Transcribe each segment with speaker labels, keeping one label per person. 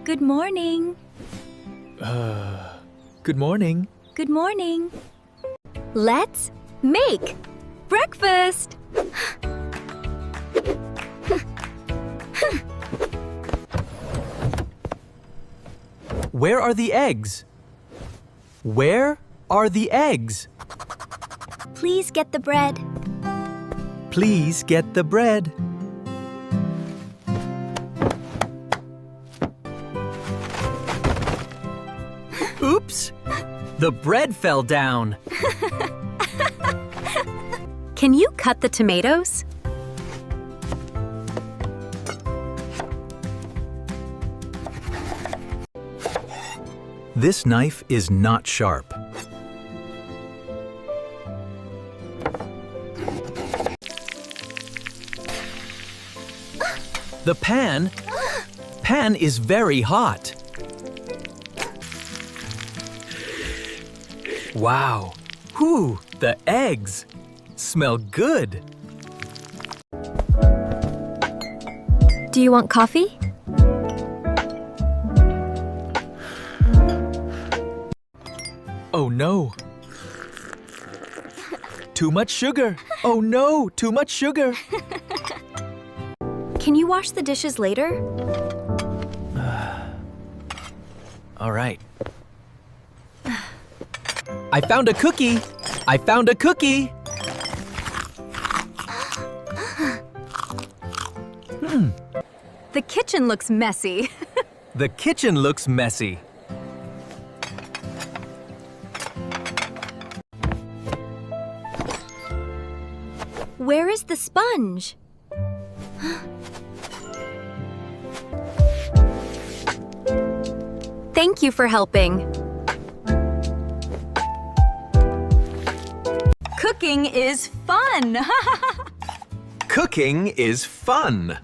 Speaker 1: Good morning.
Speaker 2: Good morning.
Speaker 1: Good morning. Let's make breakfast.
Speaker 2: Where are the eggs? Where are the eggs?
Speaker 1: Please get the bread.
Speaker 2: Please get the bread. Oops! The bread fell down.
Speaker 1: Can you cut the tomatoes?
Speaker 2: This knife is not sharp. The pan is very hot. Wow! Whew! The eggs smell good.
Speaker 1: Do you want coffee?
Speaker 2: Oh no! Too much sugar! Oh no! Too much sugar!
Speaker 1: Can you wash the dishes later?
Speaker 2: All right. I found a cookie! I found a cookie!
Speaker 1: The kitchen looks messy.
Speaker 2: The kitchen looks messy.
Speaker 1: Where is the sponge? Thank you for helping. Cooking is fun!
Speaker 2: Cooking is fun.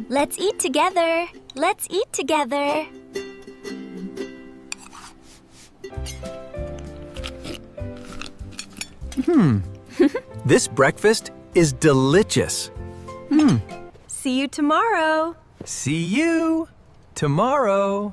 Speaker 1: Let's eat together. Let's eat together.
Speaker 2: This breakfast is delicious.
Speaker 1: See you tomorrow.
Speaker 2: See you tomorrow.